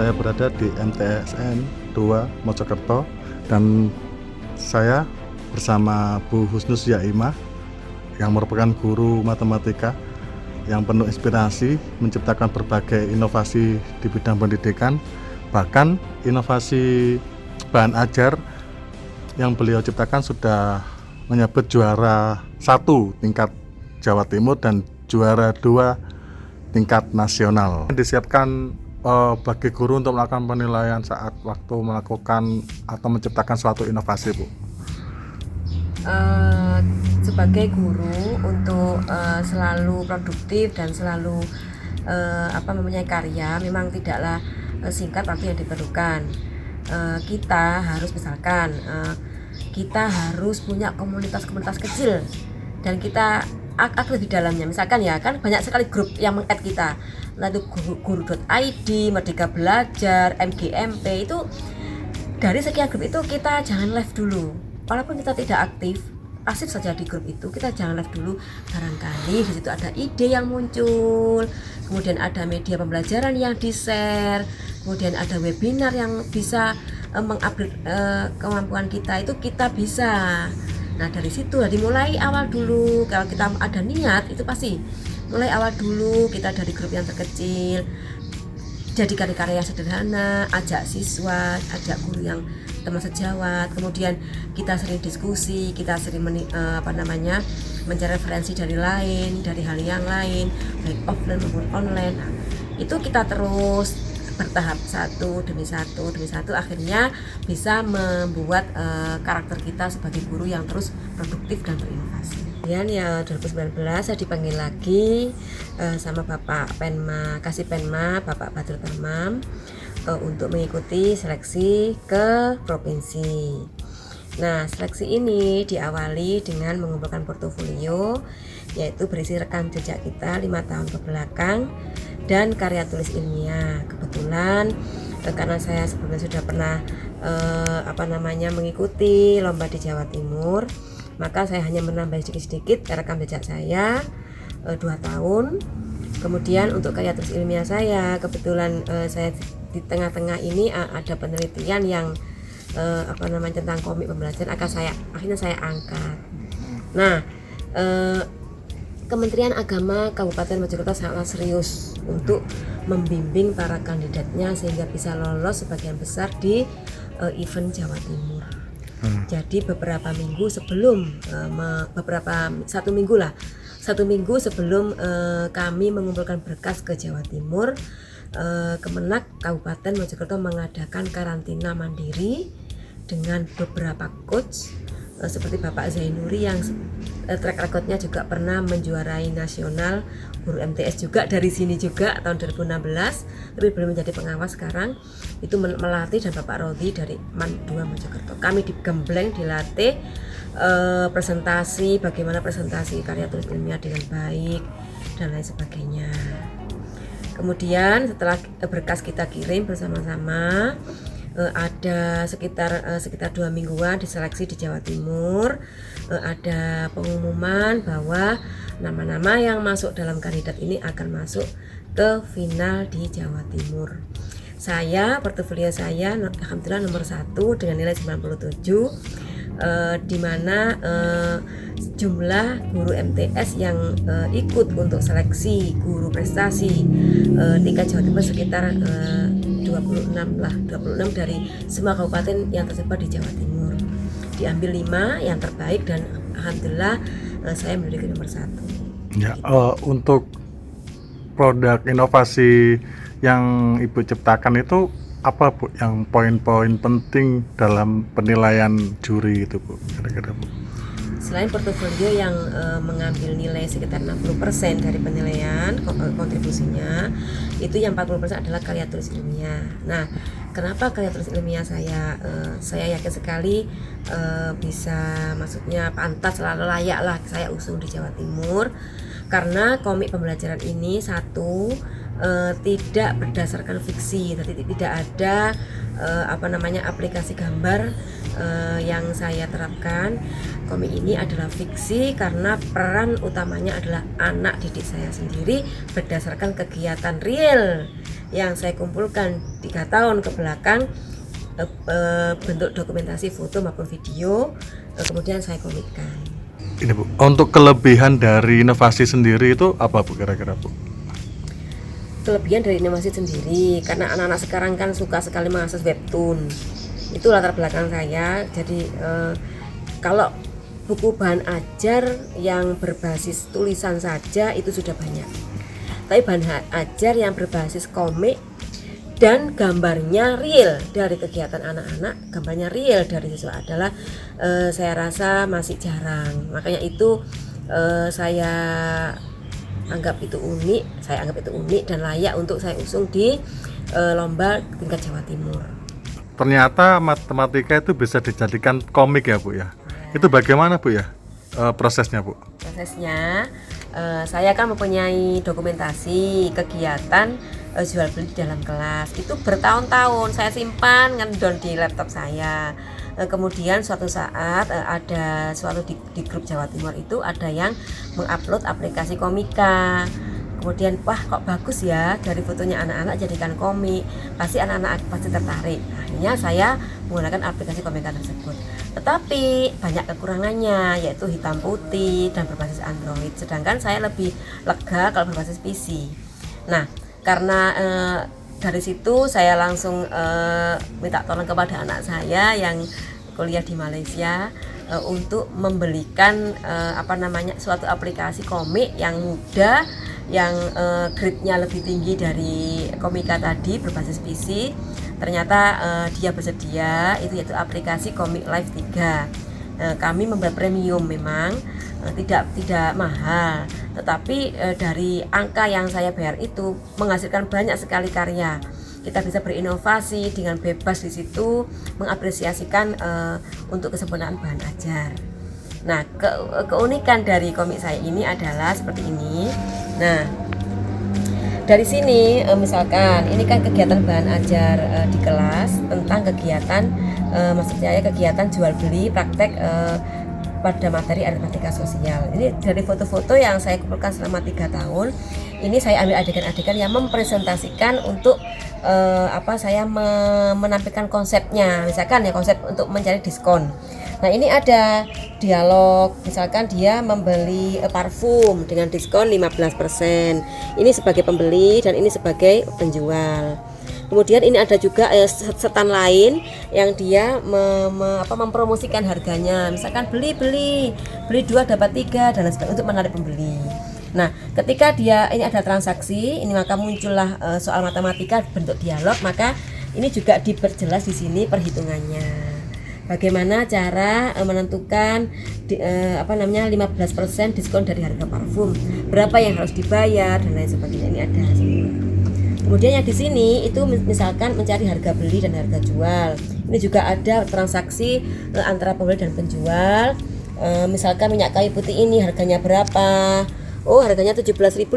Saya berada di MTSN 2 Mojokerto dan saya bersama Bu Husnus Yaimah yang merupakan guru matematika yang penuh inspirasi menciptakan berbagai inovasi di bidang pendidikan, bahkan inovasi bahan ajar yang beliau ciptakan sudah menyabet juara 1 tingkat Jawa Timur dan juara 2 tingkat nasional. Disiapkan bagi guru untuk melakukan penilaian saat waktu melakukan atau menciptakan suatu inovasi, Bu. Sebagai guru untuk selalu produktif dan selalu mempunyai karya, memang tidaklah singkat waktu yang diperlukan. Kita harus misalkan kita harus punya komunitas-komunitas kecil dan kita aktif di dalamnya. Misalkan ya kan banyak sekali grup yang meng-add kita, lalu guru.id, Merdeka Belajar, MGMP. Itu dari sekian grup itu kita jangan live dulu, walaupun kita tidak aktif, pasif saja di grup itu, kita jangan live dulu. Barangkali di situ ada ide yang muncul, kemudian ada media pembelajaran yang di-share, kemudian ada webinar yang bisa mengupgrade kemampuan kita, itu kita bisa. Nah dari situ dimulai awal dulu. Kalau kita ada niat itu pasti mulai awal dulu. Kita dari grup yang terkecil, jadikan karya yang sederhana, ajak siswa, ajak guru yang teman sejawat. Kemudian kita sering diskusi, kita sering mencari referensi dari hal yang lain, baik offline maupun online. Nah, itu kita terus bertahap satu demi satu, akhirnya bisa membuat karakter kita sebagai guru yang terus produktif dan berinovasi. Kemudian ya 2019 saya dipanggil lagi sama Bapak Kasih Penma, Bapak Badrul Tamam, untuk mengikuti seleksi ke provinsi. Nah, seleksi ini diawali dengan mengumpulkan portofolio, yaitu berisi rekam jejak kita 5 tahun ke belakang dan karya tulis ilmiah. Kebetulan karena saya sebelumnya sudah pernah mengikuti lomba di Jawa Timur, maka saya hanya menambah sedikit-sedikit rekam jejak saya 2 tahun. Kemudian untuk karya tulis ilmiah saya, kebetulan saya di tengah-tengah ini ada penelitian yang tentang komik pembelajaran, akhirnya saya angkat. Nah, Kementerian Agama Kabupaten Mojokerto sangat serius untuk membimbing para kandidatnya sehingga bisa lolos sebagian besar di event Jawa Timur. Jadi beberapa minggu sebelum satu minggu sebelum kami mengumpulkan berkas ke Jawa Timur, Kemenak Kabupaten Mojokerto mengadakan karantina mandiri dengan beberapa coach seperti Bapak Zainuri yang track recordnya juga pernah menjuarai nasional, guru MTS juga dari sini juga tahun 2016, tapi belum menjadi pengawas sekarang. Itu melatih, dan Bapak Rodi dari MAN 2 Mojokerto. Kami digembleng, dilatih bagaimana presentasi karya tulis ilmiah dengan baik dan lain sebagainya. Kemudian setelah berkas kita kirim bersama-sama, ada sekitar 2 mingguan diseleksi di Jawa Timur. Ada pengumuman bahwa nama-nama yang masuk dalam kandidat ini akan masuk ke final di Jawa Timur. Portofolio saya alhamdulillah nomor 1 dengan nilai 97, di mana jumlah guru MTS yang ikut untuk seleksi guru prestasi tingkat Jawa Timur sekitar 26 dari semua kabupaten yang tersebar di Jawa Timur. Diambil 5 yang terbaik dan alhamdulillah saya menduduki nomor 1. Ya, untuk produk inovasi yang Ibu ciptakan itu apa, Bu, yang poin-poin penting dalam penilaian juri itu, Bu, kira-kira, Bu? Selain portofolio yang mengambil nilai sekitar 60% dari penilaian kontribusinya, itu yang 40% adalah karya tulis ilmiah. Nah, kenapa karya tulis ilmiah saya yakin sekali pantas, layak lah saya usung di Jawa Timur, karena komik pembelajaran ini tidak berdasarkan fiksi, jadi tidak ada aplikasi gambar yang saya terapkan. Komik ini adalah fiksi karena peran utamanya adalah anak didik saya sendiri berdasarkan kegiatan real yang saya kumpulkan 3 tahun ke belakang, bentuk dokumentasi foto maupun video, kemudian saya komikkan. Ini Bu, untuk kelebihan dari inovasi sendiri itu apa Bu kira-kira Bu? Kelebihan dari inovasi sendiri, karena anak-anak sekarang kan suka sekali mengakses webtoon. Itu latar belakang saya. Jadi kalau buku bahan ajar yang berbasis tulisan saja itu sudah banyak. Tapi bahan ajar yang berbasis komik dan gambarnya real dari kegiatan anak-anak, gambarnya real dari siswa adalah saya rasa masih jarang. Makanya itu saya anggap itu unik dan layak untuk saya usung di lomba tingkat Jawa Timur. Ternyata matematika itu bisa dijadikan komik ya Bu ya? Itu bagaimana Bu ya prosesnya Bu? Prosesnya saya kan mempunyai dokumentasi kegiatan jual beli di dalam kelas. Itu bertahun-tahun saya simpan ngendon di laptop saya. Kemudian suatu saat ada suatu di grup Jawa Timur itu ada yang mengupload aplikasi Komika. Kemudian wah kok bagus ya, dari fotonya anak-anak jadikan komik, pasti anak-anak pasti tertarik. Akhirnya saya menggunakan aplikasi Komika tersebut. Tetapi banyak kekurangannya, yaitu hitam putih dan berbasis Android. Sedangkan saya lebih lega kalau berbasis PC. Nah, karena dari situ saya langsung minta tolong kepada anak saya yang kuliah di Malaysia untuk membelikan suatu aplikasi komik yang mudah, yang grade-nya lebih tinggi dari Komika tadi berbasis PC. Ternyata dia bersedia, itu yaitu aplikasi Komik Live 3. Kami membayar premium memang, tidak mahal, tetapi dari angka yang saya bayar itu menghasilkan banyak sekali karya. Kita bisa berinovasi dengan bebas di situ, mengapresiasikan untuk kesempurnaan bahan ajar. Nah, keunikan dari komik saya ini adalah seperti ini. Nah, dari sini misalkan ini kan kegiatan bahan ajar di kelas tentang kegiatan maksudnya kegiatan jual beli praktek pada materi aritmatika sosial. Ini dari foto-foto yang saya kumpulkan selama 3 tahun. Ini saya ambil adegan-adegan yang mempresentasikan untuk saya menampilkan konsepnya. Misalkan ya konsep untuk mencari diskon. Nah, ini ada dialog, misalkan dia membeli parfum dengan diskon 15%. Ini sebagai pembeli dan ini sebagai penjual. Kemudian ini ada juga setan lain yang dia mempromosikan harganya. Misalkan beli 2 dapat 3 dan lain sebagainya untuk menarik pembeli. Nah, ketika dia ini ada transaksi, ini maka muncullah soal matematika bentuk dialog, maka ini juga diperjelas di sini perhitungannya. Bagaimana cara menentukan 15% diskon dari harga parfum, berapa yang harus dibayar dan lain sebagainya. Ini ada semua. Kemudian yang di sini itu misalkan mencari harga beli dan harga jual. Ini juga ada transaksi antara pembeli dan penjual. Misalkan minyak kayu putih ini harganya berapa? Oh, harganya 17.825.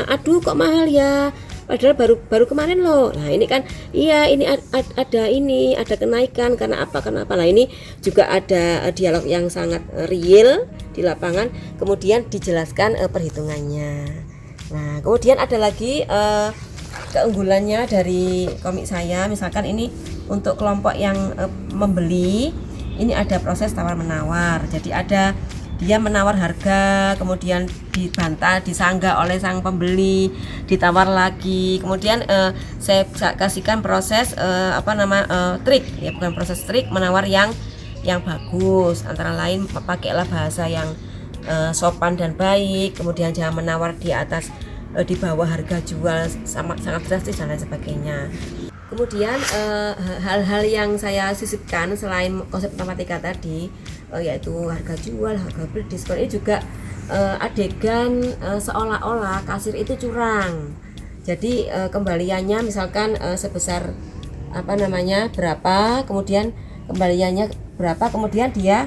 Aduh, kok mahal ya? Padahal baru kemarin loh. Nah, ini kan iya, ini ada kenaikan karena apa? Nah, ini juga ada dialog yang sangat real di lapangan, kemudian dijelaskan perhitungannya. Nah, kemudian ada lagi keunggulannya dari komik saya. Misalkan ini untuk kelompok yang membeli, ini ada proses tawar menawar. Jadi ada dia menawar harga, kemudian dibantah, disanggah oleh sang pembeli, ditawar lagi. Kemudian saya kasihkan proses trik, ya bukan proses trik, menawar yang bagus. Antara lain pakailah bahasa yang sopan dan baik, kemudian jangan menawar di bawah harga jual sangat drastis dan lain sebagainya. Kemudian hal-hal yang saya sisipkan selain konsep matematika tadi, yaitu harga jual, harga beli, diskon, ini juga adegan seolah-olah kasir itu curang. Jadi kembaliannya misalkan sebesar berapa, kemudian kembaliannya berapa, kemudian dia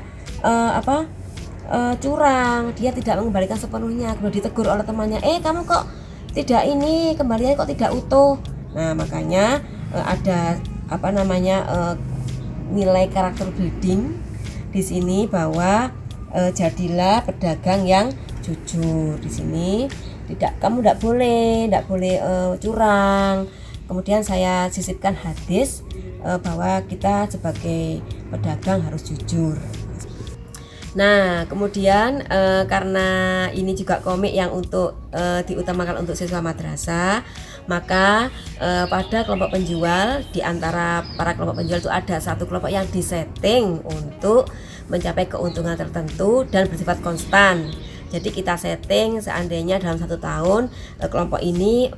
curang, dia tidak mengembalikan sepenuhnya. Kemudian ditegur oleh temannya, kamu kok tidak ini, kembaliannya kok tidak utuh. Nah, makanya ada nilai karakter building di sini bahwa jadilah pedagang yang jujur. Di sini kamu tidak boleh curang, kemudian saya sisipkan hadis bahwa kita sebagai pedagang harus jujur. Nah, kemudian karena ini juga komik yang untuk diutamakan untuk siswa madrasah, maka pada kelompok penjual, di antara para kelompok penjual itu ada satu kelompok yang disetting untuk mencapai keuntungan tertentu dan bersifat konstan. Jadi kita setting seandainya dalam 1 tahun kelompok ini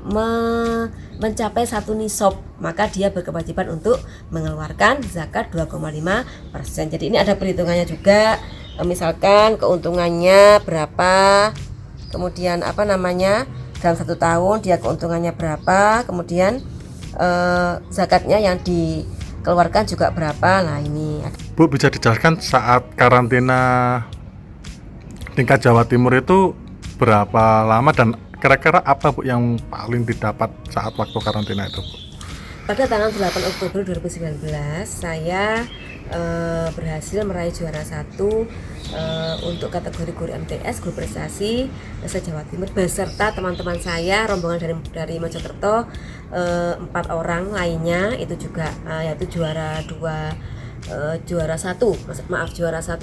mencapai 1 nisab, maka dia berkewajiban untuk mengeluarkan zakat 2,5%. Jadi ini ada perhitungannya juga. Misalkan keuntungannya berapa, kemudian dalam 1 tahun dia keuntungannya berapa, kemudian zakatnya yang dikeluarkan juga berapa. Nah ini Bu, bisa dijelaskan saat karantina tingkat Jawa Timur itu berapa lama dan kira-kira apa Bu yang paling didapat saat waktu karantina itu Bu? Pada tanggal 8 Oktober 2019 saya berhasil meraih juara 1 untuk kategori guru MTS, guru prestasi se-Jawa Timur, beserta teman-teman saya, rombongan dari Mojokerto, 4 orang lainnya itu juga yaitu juara 1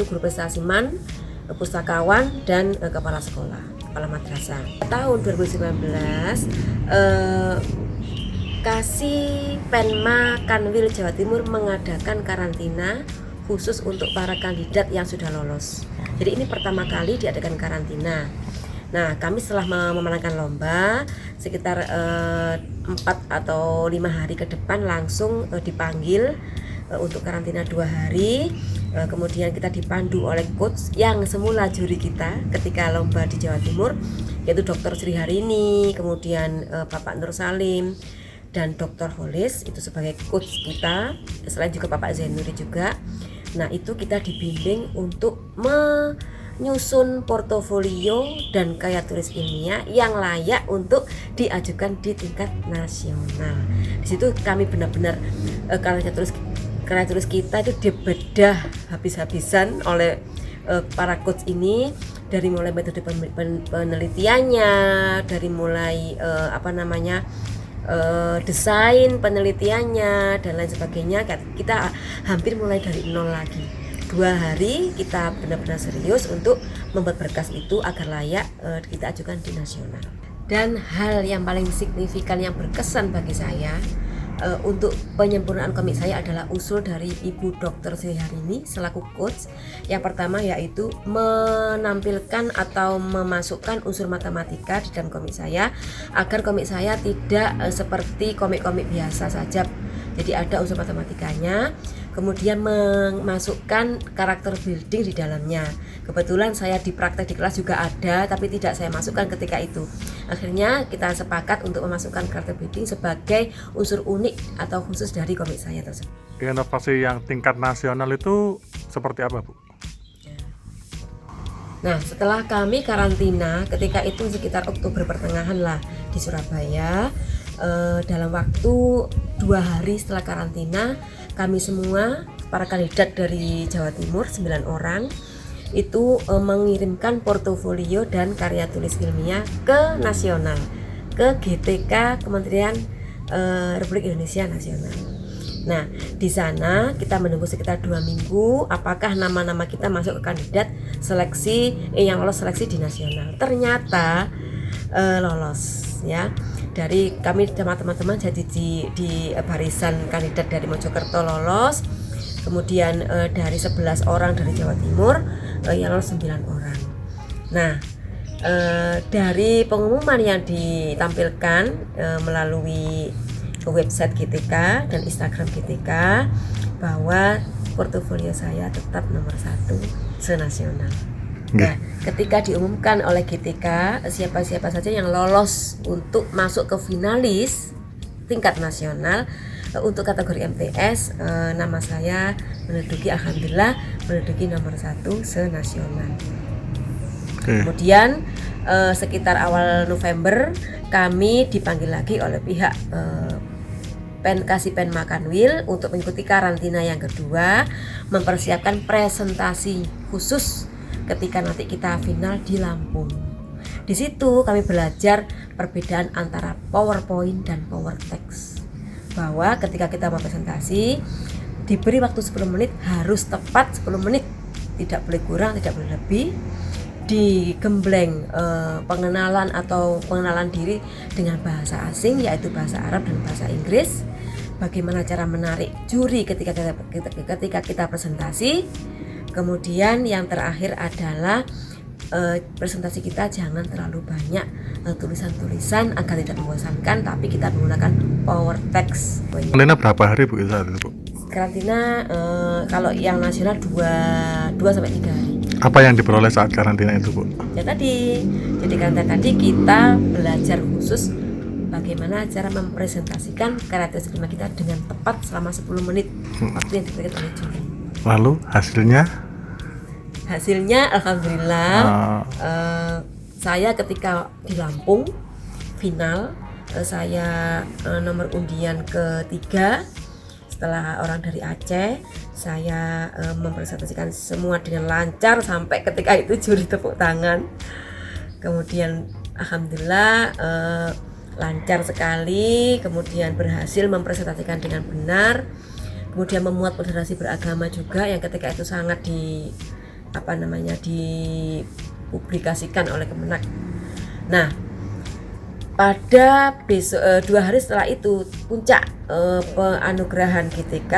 guru prestasi MAN, pustakawan, dan kepala sekolah, kepala madrasah. Tahun 2019 Kasih Penma Kanwil Jawa Timur mengadakan karantina khusus untuk para kandidat yang sudah lolos. Jadi ini pertama kali diadakan karantina. Nah, kami setelah memenangkan lomba sekitar 4 atau 5 hari ke depan langsung dipanggil untuk karantina 2 hari. Kemudian kita dipandu oleh coach yang semula juri kita ketika lomba di Jawa Timur, yaitu Dr. Sri Harini, kemudian Bapak Nur Salim, dan Dr. Holis itu sebagai coach kita, selain juga Bapak Zainuri juga. Nah, itu kita dibimbing untuk menyusun portofolio dan karya tulis ilmiah yang layak untuk diajukan di tingkat nasional. Di situ kami benar-benar karya tulis kita itu dibedah habis-habisan oleh para coach ini, dari mulai metode penelitiannya, dari mulai desain penelitiannya dan lain sebagainya. Kita hampir mulai dari nol lagi. 2 hari kita benar-benar serius untuk membuat berkas itu agar layak kita ajukan di nasional. Dan hal yang paling signifikan yang berkesan bagi saya untuk penyempurnaan komik saya adalah usul dari Ibu Dr. Sri Harini selaku coach. Yang pertama yaitu menampilkan atau memasukkan unsur matematika di dalam komik saya agar komik saya tidak seperti komik-komik biasa saja. Jadi ada unsur matematikanya, kemudian memasukkan karakter building di dalamnya. Kebetulan saya di praktek di kelas juga ada, tapi tidak saya masukkan ketika itu. Akhirnya kita sepakat untuk memasukkan karakter building sebagai unsur unik atau khusus dari komik saya tersebut. Inovasi yang tingkat nasional itu seperti apa Bu? Nah, setelah kami karantina ketika itu sekitar Oktober pertengahan lah di Surabaya, dalam waktu 2 hari setelah karantina, kami semua para kandidat dari Jawa Timur 9 orang itu mengirimkan portofolio dan karya tulis ilmiah ke nasional, ke GTK Kementerian Republik Indonesia Nasional. Nah, di sana kita menunggu sekitar 2 minggu apakah nama-nama kita masuk ke kandidat seleksi yang lolos seleksi di nasional. Ternyata lolos ya. Dari kami sama teman-teman jadi di barisan kandidat dari Mojokerto lolos. Kemudian dari 11 orang dari Jawa Timur yang lolos 9 orang. Nah, dari pengumuman yang ditampilkan melalui website GTK dan Instagram GTK bahwa portofolio saya tetap nomor 1 senasional. Nah, ketika diumumkan oleh GTK siapa-siapa saja yang lolos untuk masuk ke finalis tingkat nasional untuk kategori MTS, nama saya alhamdulillah menduduki nomor 1 senasional. Kemudian sekitar awal November kami dipanggil lagi oleh pihak Kasih Penma Kanwil untuk mengikuti karantina yang kedua, mempersiapkan presentasi khusus ketika nanti kita final di Lampung. Di situ kami belajar perbedaan antara PowerPoint dan PowerText. bahwa ketika kita mau presentasi diberi waktu 10 menit harus tepat 10 menit, tidak boleh kurang, tidak boleh lebih. Digembleng pengenalan atau pengenalan diri dengan bahasa asing, yaitu bahasa Arab dan bahasa Inggris. Bagaimana cara menarik juri ketika kita presentasi. Kemudian yang terakhir adalah presentasi kita jangan terlalu banyak tulisan-tulisan agar tidak membosankan, tapi kita menggunakan power text. Karantina berapa hari Bu saat itu Bu? Karantina kalau yang nasional 2 sampai 3 hari. Apa yang diperoleh saat karantina itu Bu? Ya tadi, jadi karantina tadi kita belajar khusus bagaimana cara mempresentasikan karya seniman kita dengan tepat selama 10 menit waktu yang diberikan oleh juri. Lalu Hasilnya alhamdulillah saya ketika di Lampung final saya nomor undian ketiga setelah orang dari Aceh. Saya mempresentasikan semua dengan lancar sampai ketika itu juri tepuk tangan. Kemudian alhamdulillah lancar sekali, kemudian berhasil mempresentasikan dengan benar. Kemudian memuat moderasi beragama juga yang ketika itu sangat dipublikasikan oleh Kemenak. Nah, pada besok 2 hari setelah itu puncak penganugerahan GTK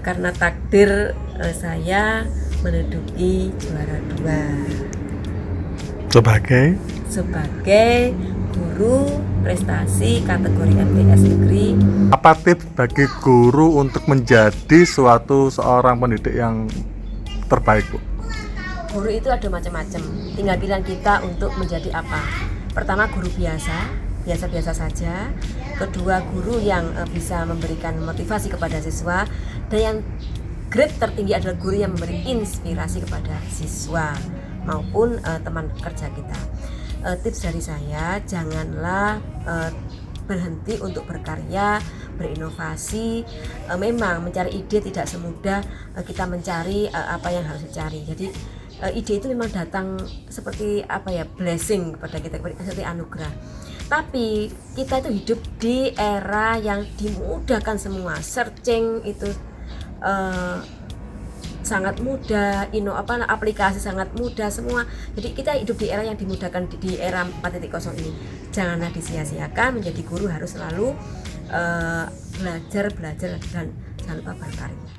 karena takdir saya menduduki juara 2 sebagai guru prestasi kategori MTS negeri. Apa tips bagi guru untuk menjadi seorang pendidik yang terbaik Bu? Guru itu ada macam-macam, tinggal pilihan kita untuk menjadi apa. Pertama, guru biasa saja. Kedua, guru yang bisa memberikan motivasi kepada siswa. Dan yang grade tertinggi adalah guru yang memberi inspirasi kepada siswa maupun teman kerja kita. Tips dari saya, janganlah berhenti untuk berkarya, berinovasi. Memang mencari ide tidak semudah kita mencari apa yang harus dicari. Jadi ide itu memang datang seperti blessing kepada kita, seperti anugerah. Tapi kita itu hidup di era yang dimudahkan semua. Searching itu sangat mudah, aplikasi sangat mudah semua. Jadi kita hidup di era yang dimudahkan, di era 4.0 ini. Janganlah disia-siakan. Menjadi guru harus selalu belajar dan jangan lupa berkarya.